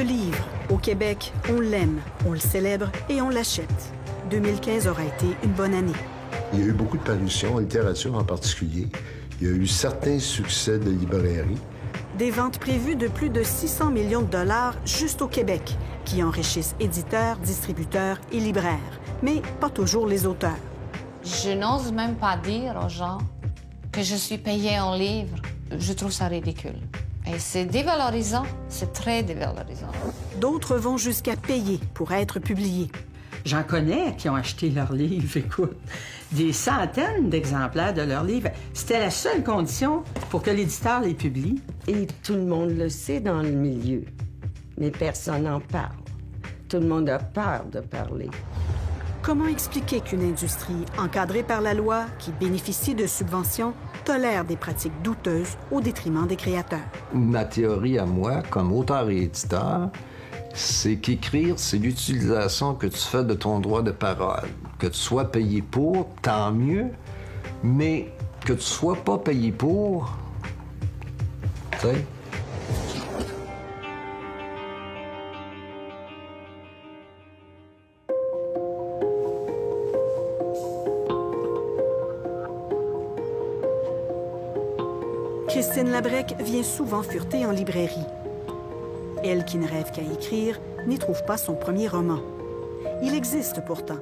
livre, au Québec, on l'aime, on le célèbre et on l'achète. 2015 aura été une bonne année. Il y a eu beaucoup de parutions, en littérature en particulier. Il y a eu certains succès de librairie. Des ventes prévues de plus de 600 millions de dollars juste au Québec, qui enrichissent éditeurs, distributeurs et libraires, mais pas toujours les auteurs. Je n'ose même pas dire aux gens que je suis payée en livres. Je trouve ça ridicule. Et c'est dévalorisant, c'est très dévalorisant. D'autres vont jusqu'à payer pour être publiés. J'en connais qui ont acheté leurs livres, écoute. Des centaines d'exemplaires de leurs livres. C'était la seule condition pour que l'éditeur les publie. Et tout le monde le sait dans le milieu, mais personne n'en parle. Tout le monde a peur de parler. Comment expliquer qu'une industrie encadrée par la loi, qui bénéficie de subventions, tolère des pratiques douteuses au détriment des créateurs? Ma théorie à moi, comme auteur et éditeur, c'est qu'écrire, c'est l'utilisation que tu fais de ton droit de parole. Que tu sois payé pour, tant mieux, mais que tu sois pas payé pour, tu sais. Christine Labrec vient souvent fureter en librairie. Elle, qui ne rêve qu'à écrire, n'y trouve pas son premier roman. Il existe pourtant.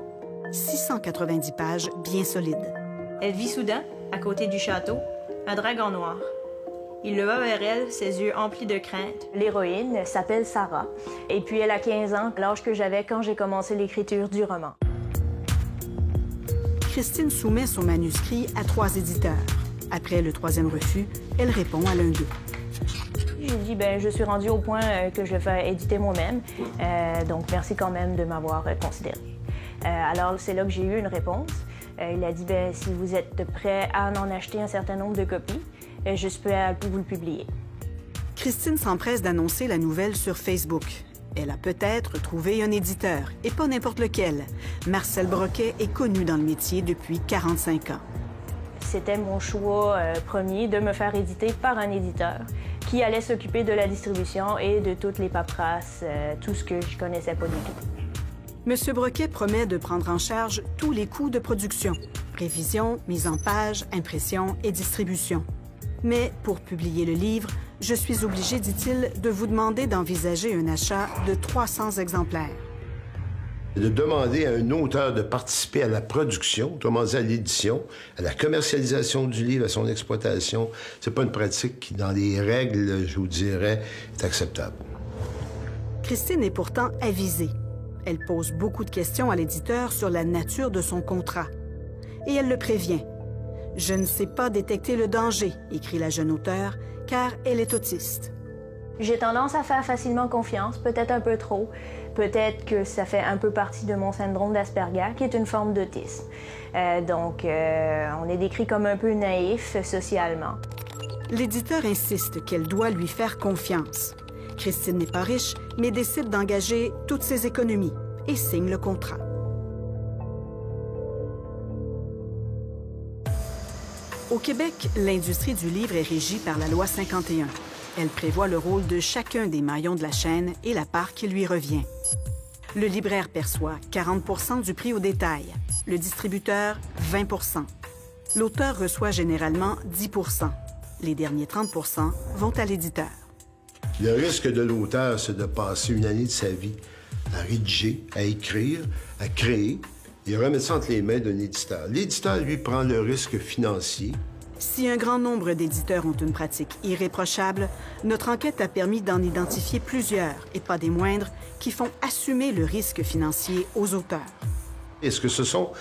690 pages bien solides. Elle vit soudain, à côté du château, un dragon noir. Il le va vers elle, ses yeux emplis de crainte. L'héroïne s'appelle Sarah, et puis elle a 15 ans, l'âge que j'avais quand j'ai commencé l'écriture du roman. Christine soumet son manuscrit à 3 éditeurs. Après le 3e refus, elle répond à l'un d'eux. J'ai dit, je suis rendue au point que je vais faire éditer moi-même, donc merci quand même de m'avoir considérée. Alors, c'est là que j'ai eu une réponse. Il a dit, si vous êtes prêt à en acheter un certain nombre de copies, je suis prêt à vous le publier. Christine s'empresse d'annoncer la nouvelle sur Facebook. Elle a peut-être trouvé un éditeur, et pas n'importe lequel. Marcel Broquet est connu dans le métier depuis 45 ans. C'était mon choix premier de me faire éditer par un éditeur qui allait s'occuper de la distribution et de toutes les paperasses, tout ce que je connaissais pas du tout. M. Broquet promet de prendre en charge tous les coûts de production, révision, mise en page, impression et distribution. Mais pour publier le livre, je suis obligé, dit-il, de vous demander d'envisager un achat de 300 exemplaires. De demander à un auteur de participer à la production, autrement dit à l'édition, à la commercialisation du livre, à son exploitation, c'est pas une pratique qui, dans les règles, je vous dirais, est acceptable. Christine est pourtant avisée. Elle pose beaucoup de questions à l'éditeur sur la nature de son contrat. Et elle le prévient. « Je ne sais pas détecter le danger », écrit la jeune auteure, car elle est autiste. J'ai tendance à faire facilement confiance, peut-être un peu trop. Peut-être que ça fait un peu partie de mon syndrome d'Asperger, qui est une forme d'autisme. Donc, on est décrit comme un peu naïf socialement. L'éditeur insiste qu'elle doit lui faire confiance. Christine n'est pas riche, mais décide d'engager toutes ses économies et signe le contrat. Au Québec, l'industrie du livre est régie par la loi 51. Elle prévoit le rôle de chacun des maillons de la chaîne et la part qui lui revient. Le libraire perçoit 40 du prix au détail, le distributeur 20 L'auteur reçoit généralement 10 Les derniers 30 vont à l'éditeur. Le risque de l'auteur, c'est de passer une année de sa vie à rédiger, à écrire, à créer et remettre ça entre les mains d'un éditeur. L'éditeur, lui, prend le risque financier. Si un grand nombre d'éditeurs ont une pratique irréprochable, notre enquête a permis d'en identifier plusieurs, et pas des moindres, qui font assumer le risque financier aux auteurs. Est-ce que ce sont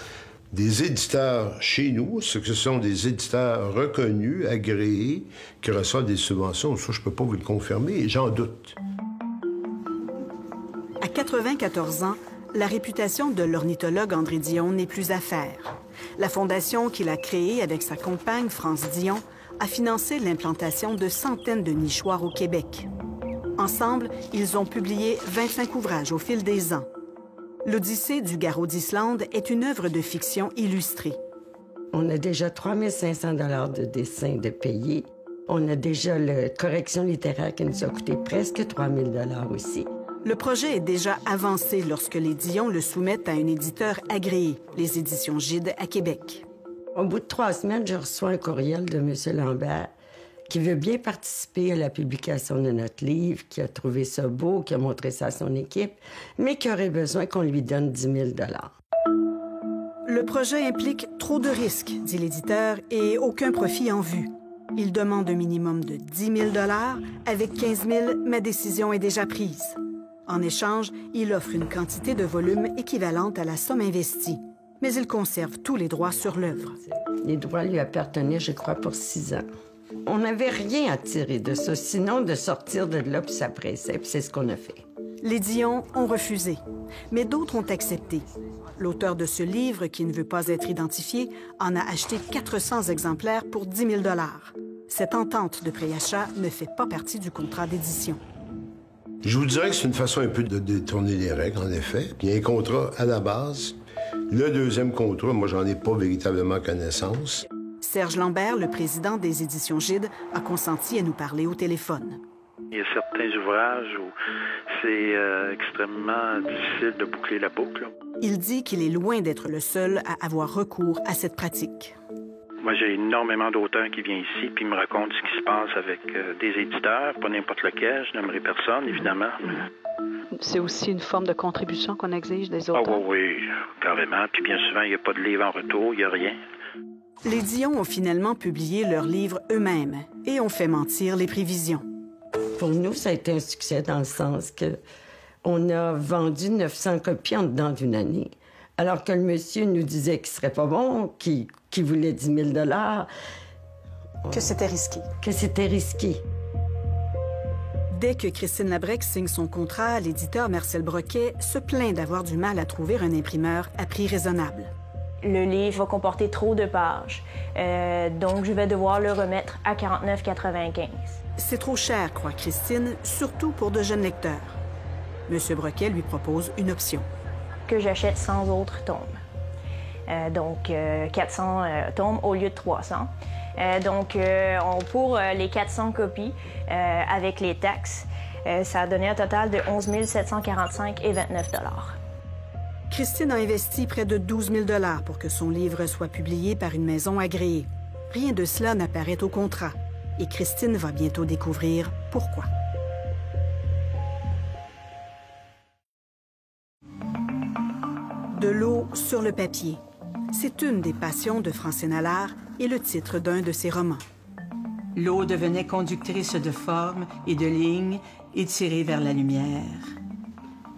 des éditeurs chez nous? Est-ce que ce sont des éditeurs reconnus, agréés, qui reçoivent des subventions? Ça, je ne peux pas vous le confirmer, j'en doute. À 94 ans, la réputation de l'ornithologue André Dion n'est plus à faire. La fondation qu'il a créée avec sa compagne France Dion a financé l'implantation de centaines de nichoirs au Québec. Ensemble, ils ont publié 25 ouvrages au fil des ans. L'Odyssée du garrot d'Islande est une œuvre de fiction illustrée. On a déjà 3 500 $ de dessins de payer. On a déjà la correction littéraire qui nous a coûté presque 3 000 $ aussi. Le projet est déjà avancé lorsque les Dion le soumettent à un éditeur agréé, les Éditions Gide à Québec. Au bout de 3 semaines, je reçois un courriel de M. Lambert qui veut bien participer à la publication de notre livre, qui a trouvé ça beau, qui a montré ça à son équipe, mais qui aurait besoin qu'on lui donne 10 000 $. Le projet implique trop de risques, dit l'éditeur, et aucun profit en vue. Il demande un minimum de 10 000 $. Avec 15 000, ma décision est déjà prise. En échange, il offre une quantité de volume équivalente à la somme investie, mais il conserve tous les droits sur l'œuvre. Les droits lui appartenaient, je crois, pour 6 ans. On n'avait rien à tirer de ça, sinon de sortir de là, puis ça pressait, puis c'est ce qu'on a fait. Les Dion ont refusé, mais d'autres ont accepté. L'auteur de ce livre, qui ne veut pas être identifié, en a acheté 400 exemplaires pour 10 000 $. Cette entente de préachat ne fait pas partie du contrat d'édition. Je vous dirais que c'est une façon un peu de détourner les règles, en effet. Il y a un contrat à la base. Le deuxième contrat, moi, j'en ai pas véritablement connaissance. Serge Lambert, le président des Éditions Gide, a consenti à nous parler au téléphone. Il y a certains ouvrages où c'est extrêmement difficile de boucler la boucle. Il dit qu'il est loin d'être le seul à avoir recours à cette pratique. Moi, j'ai énormément d'auteurs qui viennent ici puis me racontent ce qui se passe avec des éditeurs, pas n'importe lequel, je n'aimerais personne, évidemment. C'est aussi une forme de contribution qu'on exige des auteurs. Ah oui, carrément. Puis bien souvent, il n'y a pas de livre en retour, il n'y a rien. Les Dion ont finalement publié leurs livres eux-mêmes et ont fait mentir les prévisions. Pour nous, ça a été un succès dans le sens que on a vendu 900 copies en dedans d'une année. Alors que le monsieur nous disait qu'il serait pas bon, qu'il voulait 10 000 $. Que c'était risqué. Que c'était risqué. Dès que Christine Labrec signe son contrat, l'éditeur Marcel Broquet se plaint d'avoir du mal à trouver un imprimeur à prix raisonnable. Le livre va comporter trop de pages, donc je vais devoir le remettre à 49,95 $. C'est trop cher, croit Christine, surtout pour de jeunes lecteurs. Monsieur Broquet lui propose une option. Que j'achète 100 autres tomes. Donc 400 tomes au lieu de 300. Pour les 400 copies, avec les taxes, ça a donné un total de 11 745,29 $. Christine a investi près de 12 000 $ pour que son livre soit publié par une maison agréée. Rien de cela n'apparaît au contrat. Et Christine va bientôt découvrir pourquoi. De l'eau sur le papier. C'est une des passions de Francine Allard et le titre d'un de ses romans. L'eau devenait conductrice de formes et de lignes étirées vers la lumière.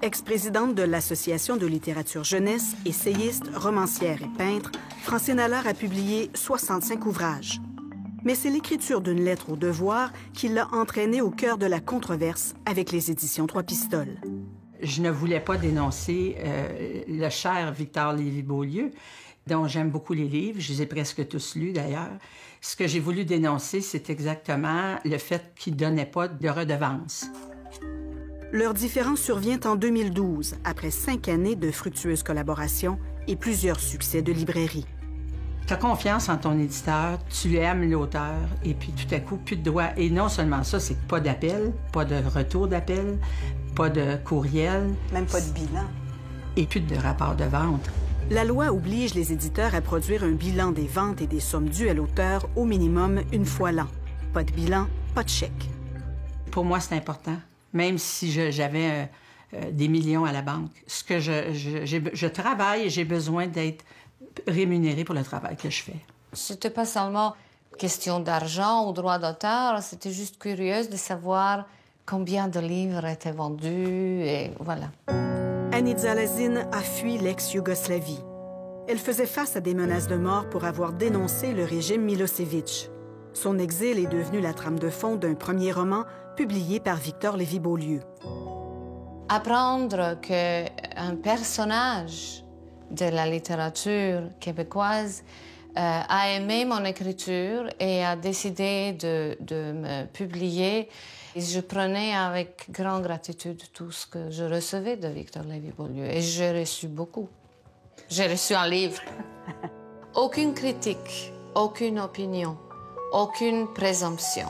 Ex-présidente de l'Association de littérature jeunesse, essayiste, romancière et peintre, Francine Allard a publié 65 ouvrages. Mais c'est l'écriture d'une lettre au devoir qui l'a entraînée au cœur de la controverse avec les éditions Trois Pistoles. Je ne voulais pas dénoncer le cher Victor Lévy-Beaulieu, dont j'aime beaucoup les livres. Je les ai presque tous lus, d'ailleurs. Ce que j'ai voulu dénoncer, c'est exactement le fait qu'il ne donnait pas de redevance. Leur différence survient en 2012, après 5 années de fructueuses collaborations et plusieurs succès de librairie. Tu as confiance en ton éditeur, tu aimes l'auteur, et puis tout à coup, plus de droits. Et non seulement ça, c'est pas d'appel, pas de retour d'appel, pas de courriel. Même pas de bilan. Et plus de rapport de vente. La loi oblige les éditeurs à produire un bilan des ventes et des sommes dues à l'auteur au minimum une fois l'an. Pas de bilan, pas de chèque. Pour moi, c'est important. Même si j'avais des millions à la banque. Ce que je travaille et j'ai besoin d'être rémunérée pour le travail que je fais. C'était pas seulement question d'argent ou droit d'auteur, c'était juste curieuse de savoir combien de livres étaient vendus et voilà. Anidza Lazine a fui l'ex-Yougoslavie. Elle faisait face à des menaces de mort pour avoir dénoncé le régime Milosevic. Son exil est devenu la trame de fond d'un premier roman publié par Victor Lévy-Beaulieu. Apprendre qu'un personnage de la littérature québécoise a aimé mon écriture et a décidé de me publier. Et je prenais avec grande gratitude tout ce que je recevais de Victor Lévy-Beaulieu. Et j'ai reçu beaucoup. J'ai reçu un livre. Aucune critique, aucune opinion, aucune présomption.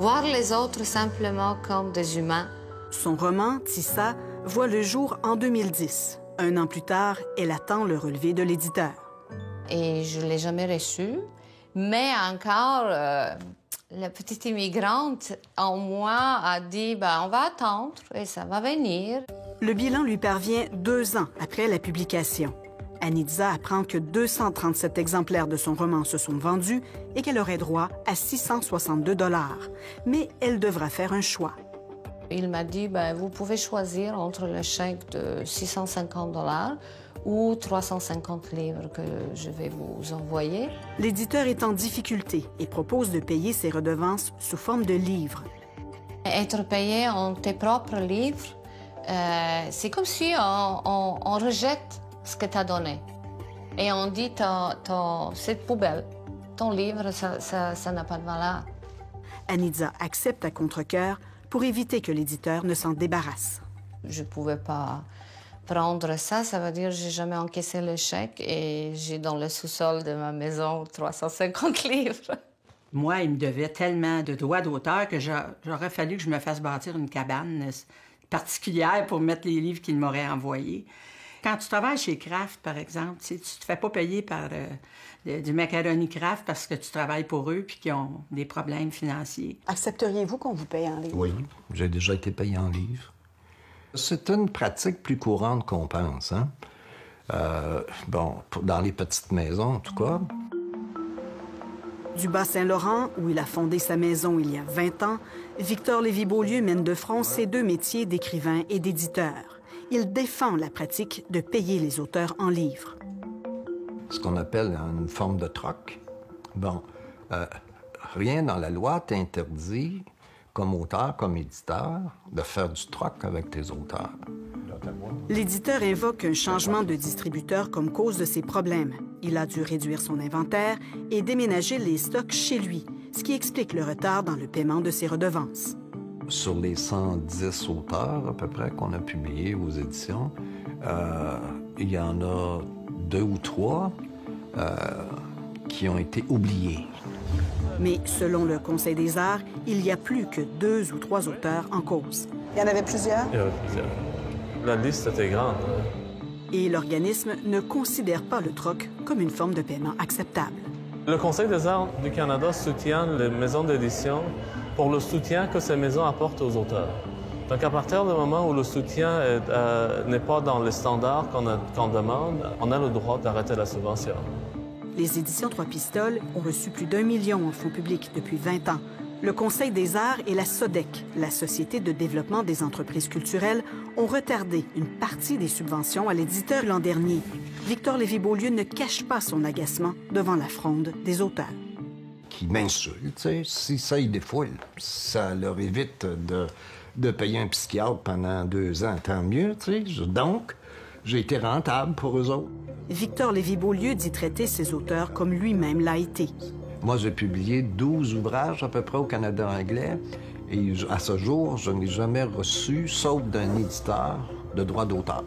Voir les autres simplement comme des humains. Son roman, Tissa, voit le jour en 2010. Un an plus tard, elle attend le relevé de l'éditeur. Et je ne l'ai jamais reçu, mais encore, la petite immigrante en moi a dit on va attendre et ça va venir. Le bilan lui parvient 2 ans après la publication. Anitza apprend que 237 exemplaires de son roman se sont vendus et qu'elle aurait droit à 662 $. Mais elle devra faire un choix. Il m'a dit, vous pouvez choisir entre le chèque de 650 $ ou 350 livres que je vais vous envoyer. L'éditeur est en difficulté et propose de payer ses redevances sous forme de livres. Être payé en tes propres livres, c'est comme si on rejette ce que tu as donné. Et on dit, c'est poubelle. Ton livre, ça n'a pas de valeur. Anitza accepte à contre-cœur pour éviter que l'éditeur ne s'en débarrasse. Je ne pouvais pas prendre ça. Ça veut dire que je n'ai jamais encaissé le chèque et j'ai dans le sous-sol de ma maison 350 livres. Moi, il me devait tellement de droits d'auteur que j'aurais fallu que je me fasse bâtir une cabane particulière pour mettre les livres qu'il m'aurait envoyés. Quand tu travailles chez Kraft, par exemple, tu ne te fais pas payer par du macaroni Kraft parce que tu travailles pour eux puis qu'ils ont des problèmes financiers. Accepteriez-vous qu'on vous paye en livres? Oui, j'ai déjà été payé en livres. C'est une pratique plus courante qu'on pense, hein? Dans les petites maisons, en tout cas. Du Bas-Saint-Laurent, où il a fondé sa maison il y a 20 ans, Victor Lévy-Beaulieu mène de front ses 2 métiers d'écrivain et d'éditeur. Il défend la pratique de payer les auteurs en livres. Ce qu'on appelle une forme de troc. Rien dans la loi t'interdit, comme auteur, comme éditeur, de faire du troc avec tes auteurs. L'éditeur invoque un changement de distributeur comme cause de ses problèmes. Il a dû réduire son inventaire et déménager les stocks chez lui, ce qui explique le retard dans le paiement de ses redevances. Sur les 110 auteurs, à peu près, qu'on a publiés aux éditions, il y en a 2 ou 3 qui ont été oubliés. Mais selon le Conseil des arts, il y a plus que 2 ou 3 auteurs en cause. Il y en avait plusieurs? Il y en avait plusieurs. La liste était grande. Et l'organisme ne considère pas le troc comme une forme de paiement acceptable. Le Conseil des arts du Canada soutient les maisons d'édition pour le soutien que ces maisons apportent aux auteurs. Donc, à partir du moment où le soutien n'est pas dans les standards qu'on demande, on a le droit d'arrêter la subvention. Les éditions Trois Pistoles ont reçu plus d'1 million en fonds publics depuis 20 ans. Le Conseil des arts et la SODEC, la Société de développement des entreprises culturelles, ont retardé une partie des subventions à l'éditeur l'an dernier. Victor Lévy-Beaulieu ne cache pas son agacement devant la fronde des auteurs. Qui m'insultent, tu sais, si ça y défoule, ça leur évite de payer un psychiatre pendant 2 ans, tant mieux, tu sais. Donc, j'ai été rentable pour eux autres. Victor Lévy-Beaulieu dit traiter ses auteurs comme lui-même l'a été. Moi, j'ai publié 12 ouvrages à peu près au Canada anglais et à ce jour, je n'ai jamais reçu, sauf d'un éditeur, de droit d'auteur.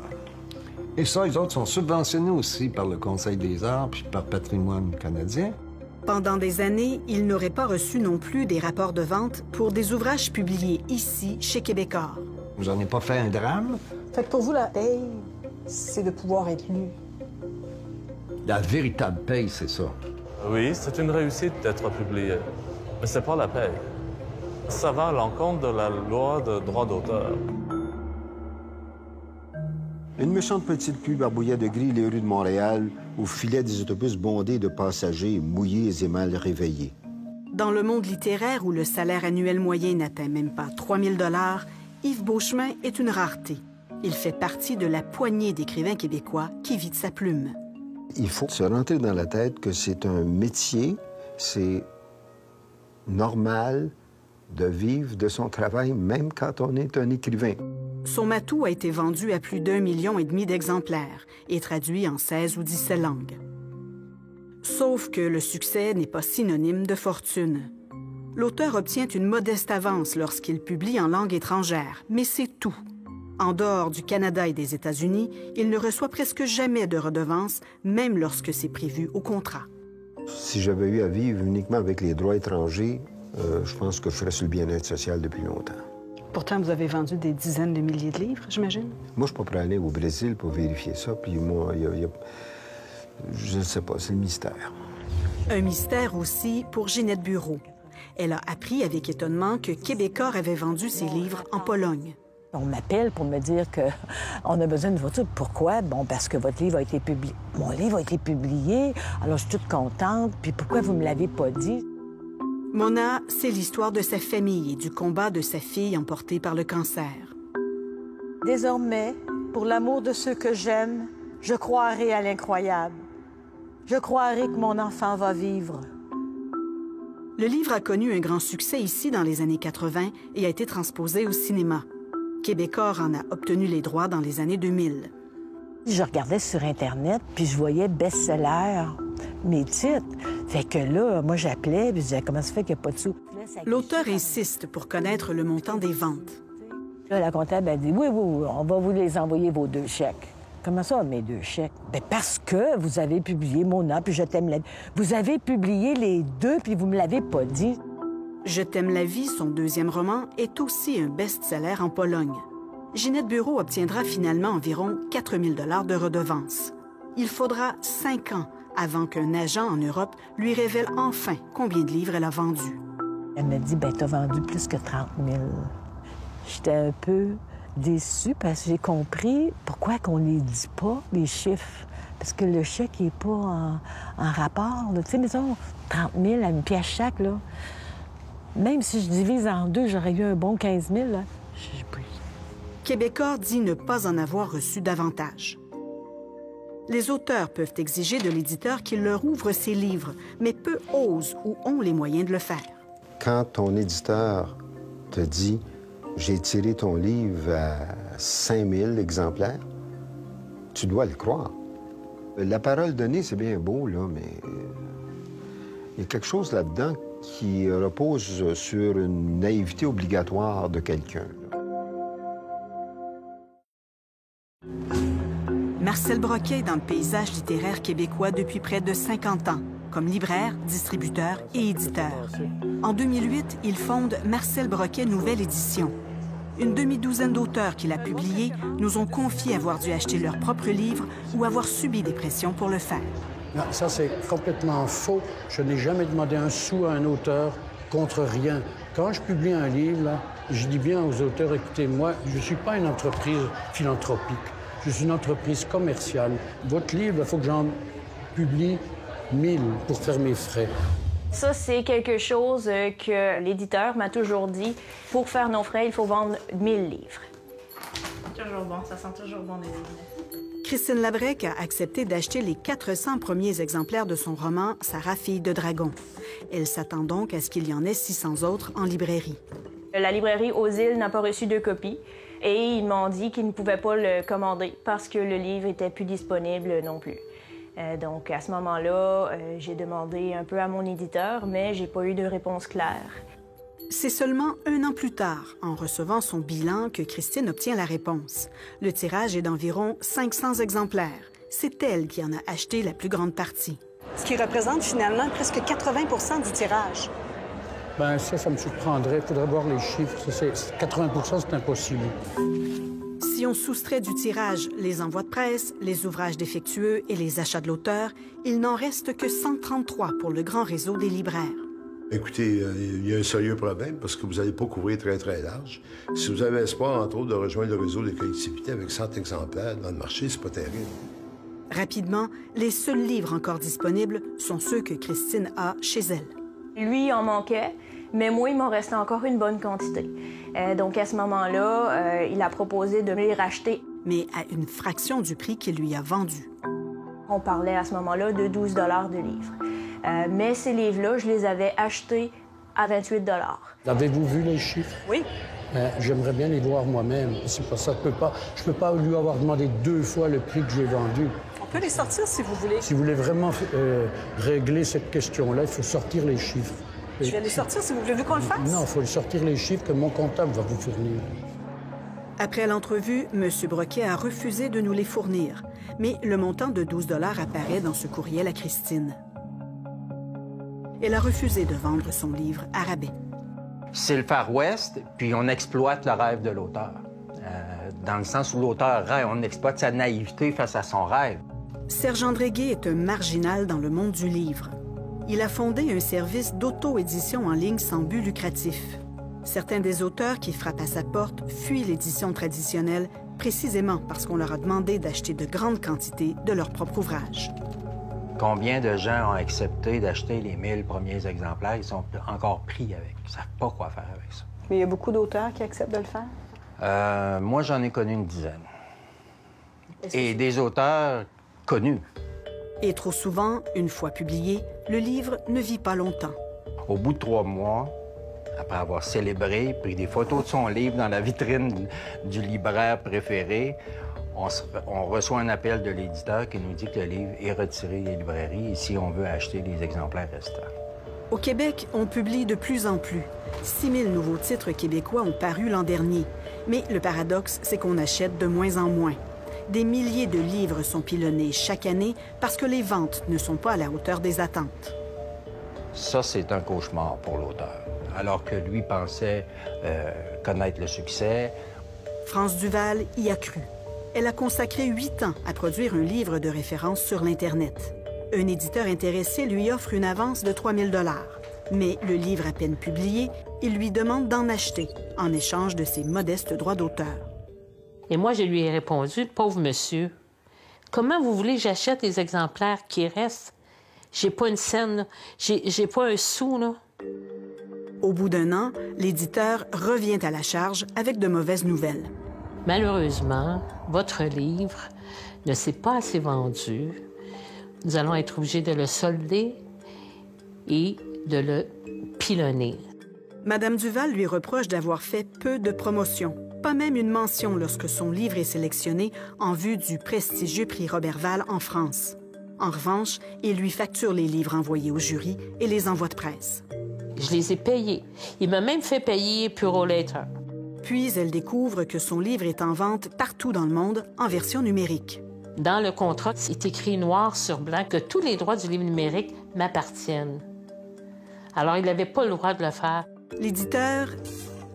Et ça, les autres sont subventionnés aussi par le Conseil des arts puis par Patrimoine canadien. Pendant des années, il n'aurait pas reçu non plus des rapports de vente pour des ouvrages publiés ici, chez Québécois. J'en ai pas fait un drame. Fait que pour vous, la paye, c'est de pouvoir être lu. La véritable paye, c'est ça. Oui, c'est une réussite d'être publié, mais c'est pas la paye. Ça va à l'encontre de la loi de droit d'auteur. Une méchante petite pluie barbouillait de gris les rues de Montréal où filaient des autobus bondés de passagers mouillés et mal réveillés. Dans le monde littéraire où le salaire annuel moyen n'atteint même pas 3 000 $, Yves Beauchemin est une rareté. Il fait partie de la poignée d'écrivains québécois qui vit de sa plume. Il faut se rentrer dans la tête que c'est un métier, c'est normal de vivre de son travail, même quand on est un écrivain. Son matou a été vendu à plus d'1,5 million d'exemplaires et traduit en 16 ou 17 langues. Sauf que le succès n'est pas synonyme de fortune. L'auteur obtient une modeste avance lorsqu'il publie en langue étrangère, mais c'est tout. En dehors du Canada et des États-Unis, il ne reçoit presque jamais de redevances, même lorsque c'est prévu au contrat. Si j'avais eu à vivre uniquement avec les droits étrangers, je pense que je serais sur le bien-être social depuis longtemps. Pourtant, vous avez vendu des dizaines de milliers de livres, j'imagine? Moi, je suis pas prêt à aller au Brésil pour vérifier ça. Puis moi, je ne sais pas, c'est le mystère. Un mystère aussi pour Ginette Bureau. Elle a appris avec étonnement que Québecor avait vendu ses livres en Pologne. On m'appelle pour me dire qu'on a besoin de voiture. Pourquoi? Bon, parce que votre livre a été publié. Mon livre a été publié, alors je suis toute contente. Puis pourquoi vous me l'avez pas dit? Mona, c'est l'histoire de sa famille et du combat de sa fille emportée par le cancer. Désormais, pour l'amour de ceux que j'aime, je croirai à l'incroyable. Je croirai que mon enfant va vivre. Le livre a connu un grand succès ici dans les années 80 et a été transposé au cinéma. Québecor en a obtenu les droits dans les années 2000. Je regardais sur Internet, puis je voyais best-seller, mes titres. Fait que là, moi, j'appelais, puis je disais, comment ça fait qu'il n'y a pas de sous? L'auteur insiste pour connaître le montant des ventes. Là, la comptable a dit, oui, on va vous les envoyer, vos 2 chèques. Comment ça, mes 2 chèques? Bien, parce que vous avez publié Mona, puis Je t'aime la vie. Vous avez publié les 2, puis vous me l'avez pas dit. Je t'aime la vie, son 2e roman, est aussi un best-seller en Pologne. Ginette Bureau obtiendra finalement environ 4 000 $ de redevances. Il faudra 5 ans avant qu'un agent en Europe lui révèle enfin combien de livres elle a vendus. Elle me dit, bien, t'as vendu plus que 30 000. J'étais un peu déçue parce que j'ai compris pourquoi qu'on les dit pas, les chiffres. Parce que le chèque n'est pas en rapport. Tu sais, disons, 30 000 à une pièce chaque, là. Même si je divise en 2, j'aurais eu un bon 15 000, là. Québecor dit ne pas en avoir reçu davantage. Les auteurs peuvent exiger de l'éditeur qu'il leur ouvre ses livres, mais peu osent ou ont les moyens de le faire. Quand ton éditeur te dit « J'ai tiré ton livre à 5 000 exemplaires », tu dois le croire. La parole donnée, c'est bien beau, là, mais il y a quelque chose là-dedans qui repose sur une naïveté obligatoire de quelqu'un. Marcel Broquet est dans le paysage littéraire québécois depuis près de 50 ans, comme libraire, distributeur et éditeur. En 2008, il fonde Marcel Broquet Nouvelle Édition. Une demi-douzaine d'auteurs qu'il a publiés nous ont confié avoir dû acheter leurs propres livres ou avoir subi des pressions pour le faire. Non, ça, c'est complètement faux. Je n'ai jamais demandé un sou à un auteur contre rien. Quand je publie un livre, là, je dis bien aux auteurs, écoutez, moi, je ne suis pas une entreprise philanthropique. Je suis une entreprise commerciale. Votre livre, il faut que j'en publie 1000 pour faire mes frais. Ça, c'est quelque chose que l'éditeur m'a toujours dit. Pour faire nos frais, il faut vendre 1000 livres. Toujours bon, ça sent toujours bon des livres. Christine Labrec a accepté d'acheter les 400 premiers exemplaires de son roman « Sarah, fille de dragon ». Elle s'attend donc à ce qu'il y en ait 600 autres en librairie. La librairie aux Îles n'a pas reçu de copie et ils m'ont dit qu'ils ne pouvaient pas le commander parce que le livre était plus disponible non plus. Donc, à ce moment-là, j'ai demandé un peu à mon éditeur, mais j'ai pas eu de réponse claire. C'est seulement 1 an plus tard, en recevant son bilan, que Christine obtient la réponse. Le tirage est d'environ 500 exemplaires. C'est elle qui en a acheté la plus grande partie. Ce qui représente finalement presque 80 du tirage. Bien, ça me surprendrait. Il faudrait voir les chiffres. 80 c'est impossible. Si on soustrait du tirage les envois de presse, les ouvrages défectueux et les achats de l'auteur, il n'en reste que 133 pour le grand réseau des libraires. Écoutez, il y a un sérieux problème parce que vous n'allez pas couvrir très, très large. Si vous avez espoir, entre autres, de rejoindre le réseau des collectivités avec 100 exemplaires dans le marché, c'est pas terrible. Rapidement, les seuls livres encore disponibles sont ceux que Christine a chez elle. Lui, il en manquait, mais moi, il m'en restait encore une bonne quantité. Donc, à ce moment-là, il a proposé de me les racheter. Mais à une fraction du prix qu'il lui a vendu. On parlait à ce moment-là de 12 $ de livre. Mais ces livres-là, je les avais achetés à 28 $. Avez-vous vu les chiffres? Oui. J'aimerais bien les voir moi-même. C'est pas ça. Je peux pas lui avoir demandé 2 fois le prix que j'ai vendu. On peut les sortir si vous voulez. Si vous voulez vraiment régler cette question-là, il faut sortir les chiffres. Je vais les sortir si vous voulez qu'on le fasse? Non, il faut sortir les chiffres que mon comptable va vous fournir. Après l'entrevue, M. Broquet a refusé de nous les fournir. Mais le montant de 12 $ apparaît dans ce courriel à Christine. Elle a refusé de vendre son livre à rabais. C'est le Far West, puis on exploite le rêve de l'auteur. Dans le sens où l'auteur rêve, on exploite sa naïveté face à son rêve. Serge André-Gué est un marginal dans le monde du livre. Il a fondé un service d'auto-édition en ligne sans but lucratif. Certains des auteurs qui frappent à sa porte fuient l'édition traditionnelle précisément parce qu'on leur a demandé d'acheter de grandes quantités de leur propre ouvrage. Combien de gens ont accepté d'acheter les 1000 premiers exemplaires? Ils sont encore pris avec. Ils ne savent pas quoi faire avec ça. Mais il y a beaucoup d'auteurs qui acceptent de le faire? Moi, j'en ai connu une dizaine. Et des auteurs connus. Et trop souvent, une fois publié, le livre ne vit pas longtemps. Au bout de 3 mois, après avoir célébré, pris des photos de son livre dans la vitrine du libraire préféré, on reçoit un appel de l'éditeur qui nous dit que le livre est retiré des librairies et si on veut acheter les exemplaires restants. Au Québec, on publie de plus en plus. 6000 nouveaux titres québécois ont paru l'an dernier. Mais le paradoxe, c'est qu'on achète de moins en moins. Des milliers de livres sont pilonnés chaque année parce que les ventes ne sont pas à la hauteur des attentes. Ça, c'est un cauchemar pour l'auteur. Alors que lui pensait connaître le succès. France Duval y a cru. Elle a consacré 8 ans à produire un livre de référence sur l'Internet. Un éditeur intéressé lui offre une avance de 3 000 $. Mais le livre à peine publié, il lui demande d'en acheter en échange de ses modestes droits d'auteur. Et moi, je lui ai répondu, « Pauvre monsieur, comment vous voulez que j'achète les exemplaires qui restent? J'ai pas une scène, j'ai pas un sou, là. » Au bout d'un an, l'éditeur revient à la charge avec de mauvaises nouvelles. Malheureusement, votre livre ne s'est pas assez vendu. Nous allons être obligés de le solder et de le pilonner. Madame Duval lui reproche d'avoir fait peu de promotion, pas même une mention lorsque son livre est sélectionné en vue du prestigieux prix Roberval en France. En revanche, il lui facture les livres envoyés au jury et les envois de presse. Je les ai payés. Il m'a même fait payer Purolator. Puis elle découvre que son livre est en vente partout dans le monde en version numérique. Dans le contrat, c'est écrit noir sur blanc que tous les droits du livre numérique m'appartiennent. Alors, il n'avait pas le droit de le faire. L'éditeur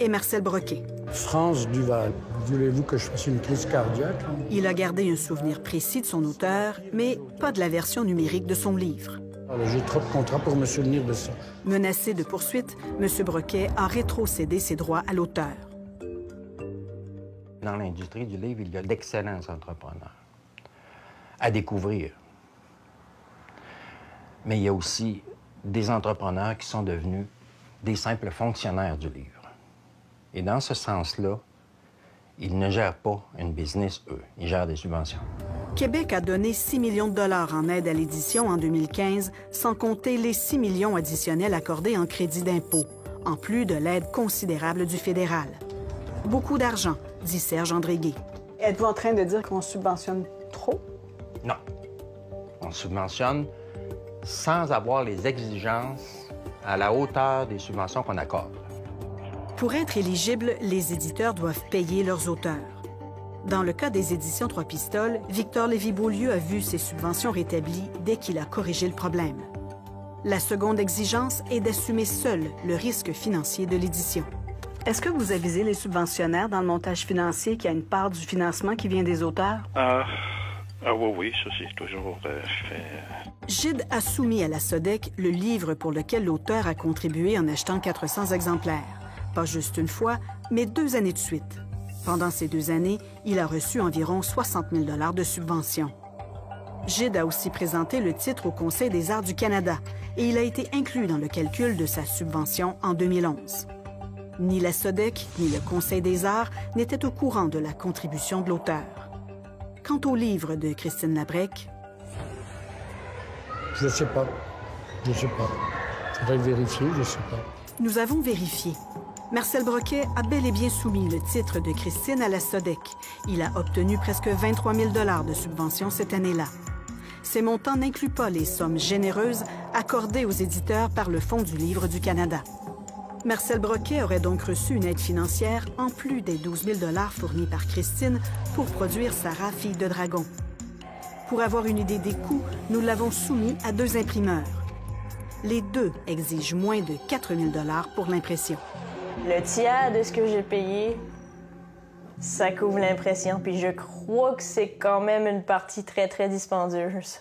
est Marcel Broquet. France Duval, voulez-vous que je fasse une crise cardiaque? Il a gardé un souvenir précis de son auteur, mais pas de la version numérique de son livre. J'ai trop de contrats pour me souvenir de ça. Menacé de poursuite, M. Broquet a rétrocédé ses droits à l'auteur. Dans l'industrie du livre, il y a d'excellents entrepreneurs à découvrir. Mais il y a aussi des entrepreneurs qui sont devenus des simples fonctionnaires du livre. Et dans ce sens-là, ils ne gèrent pas une business, eux. Ils gèrent des subventions. Québec a donné 6 millions de dollars en aide à l'édition en 2015, sans compter les 6 millions additionnels accordés en crédit d'impôt, en plus de l'aide considérable du fédéral. Beaucoup d'argent, dit Serge André-Gué. Êtes-vous en train de dire qu'on subventionne trop? Non. On subventionne sans avoir les exigences à la hauteur des subventions qu'on accorde. Pour être éligibles, les éditeurs doivent payer leurs auteurs. Dans le cas des éditions Trois Pistoles, Victor Lévy-Beaulieu a vu ses subventions rétablies dès qu'il a corrigé le problème. La seconde exigence est d'assumer seul le risque financier de l'édition. Est-ce que vous avisez les subventionnaires dans le montage financier qu'il y a une part du financement qui vient des auteurs? Oui, ça c'est toujours fait. Gide a soumis à la SODEC le livre pour lequel l'auteur a contribué en achetant 400 exemplaires. Pas juste une fois, mais 2 années de suite. Pendant ces 2 années, il a reçu environ 60 000 $ de subventions. Gide a aussi présenté le titre au Conseil des arts du Canada et il a été inclus dans le calcul de sa subvention en 2011. Ni la SODEC ni le Conseil des arts n'étaient au courant de la contribution de l'auteur. Quant au livre de Christine Labrec... Je sais pas. Je sais pas. Faudrait vérifier, je sais pas. Nous avons vérifié. Marcel Broquet a bel et bien soumis le titre de Christine à la SODEC. Il a obtenu presque 23 000 $ de subventions cette année-là. Ces montants n'incluent pas les sommes généreuses accordées aux éditeurs par le Fonds du livre du Canada. Marcel Broquet aurait donc reçu une aide financière en plus des 12 000 $ fournis par Christine pour produire Sarah, fille de dragon. Pour avoir une idée des coûts, nous l'avons soumis à 2 imprimeurs. Les 2 exigent moins de 4 000 $ pour l'impression. Le tiers de ce que j'ai payé, ça couvre l'impression, puis je crois que c'est quand même une partie très, très dispendieuse.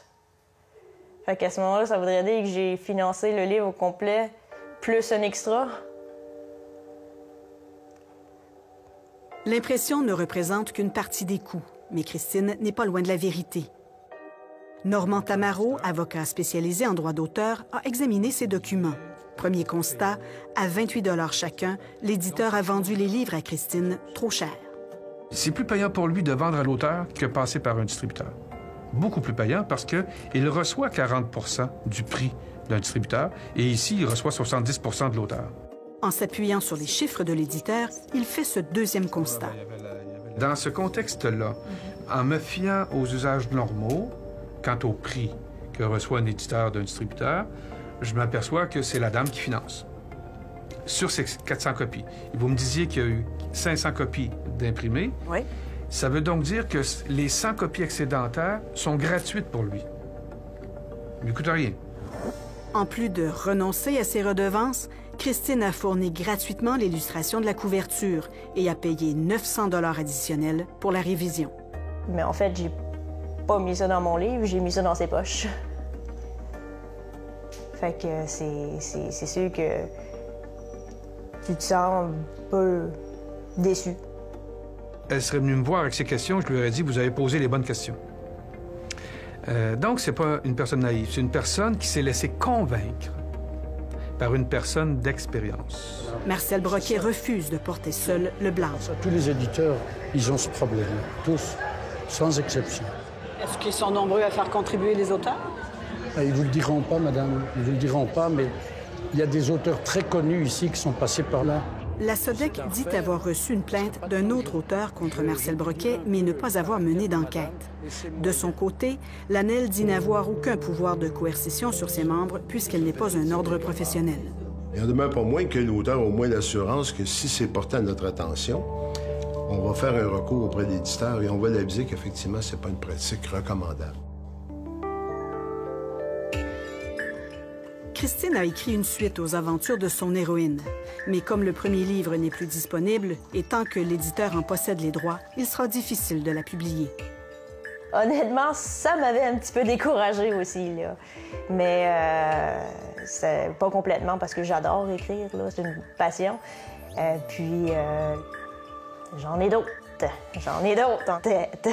Fait qu'à ce moment-là, ça voudrait dire que j'ai financé le livre au complet, plus un extra. L'impression ne représente qu'une partie des coûts, mais Christine n'est pas loin de la vérité. Normand Tamaro, avocat spécialisé en droit d'auteur, a examiné ces documents. Premier constat, à 28 $ chacun, l'éditeur a vendu les livres à Christine trop cher. C'est plus payant pour lui de vendre à l'auteur que passer par un distributeur. Beaucoup plus payant parce qu'il reçoit 40 % du prix d'un distributeur et ici, il reçoit 70 % de l'auteur. En s'appuyant sur les chiffres de l'éditeur, il fait ce deuxième constat. Dans ce contexte-là, en me fiant aux usages normaux, quant au prix que reçoit un éditeur d'un distributeur, je m'aperçois que c'est la dame qui finance. Sur ces 400 copies. Vous me disiez qu'il y a eu 500 copies d'imprimés. Oui. Ça veut donc dire que les 100 copies excédentaires sont gratuites pour lui. Il ne coûte rien. En plus de renoncer à ses redevances, Christine a fourni gratuitement l'illustration de la couverture et a payé 900 $ additionnels pour la révision. Mais en fait, j'ai pas mis ça dans mon livre, j'ai mis ça dans ses poches. Fait que c'est sûr que tu te sens un peu déçu. Elle serait venue me voir avec ces questions, je lui aurais dit, vous avez posé les bonnes questions. Donc, c'est pas une personne naïve, c'est une personne qui s'est laissée convaincre par une personne d'expérience. Marcel Broquet refuse de porter seul le blâme. Tous les éditeurs, ils ont ce problème, tous, sans exception. Est-ce qu'ils sont nombreux à faire contribuer les auteurs? Ils ne vous le diront pas, madame, ils ne vous le diront pas, mais il y a des auteurs très connus ici qui sont passés par là. La SODEC dit avoir reçu une plainte d'un autre auteur contre Marcel Broquet, mais ne pas avoir mené d'enquête. De son côté, l'ANEL dit n'avoir aucun pouvoir de coercition sur ses membres puisqu'elle n'est pas un ordre professionnel. Il en demeure pas moins que l'auteur a au moins l'assurance que si c'est porté à notre attention, on va faire un recours auprès de l'éditeur et on va l'aviser qu'effectivement, ce n'est pas une pratique recommandable. Christine a écrit une suite aux aventures de son héroïne. Mais comme le premier livre n'est plus disponible, et tant que l'éditeur en possède les droits, il sera difficile de la publier. Honnêtement, ça m'avait un petit peu découragée aussi, là. Mais c'est pas complètement parce que j'adore écrire, là. C'est une passion. Puis j'en ai d'autres. J'en ai d'autres en tête.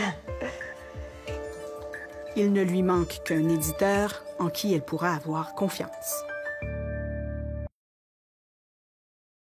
Il ne lui manque qu'un éditeur en qui elle pourra avoir confiance.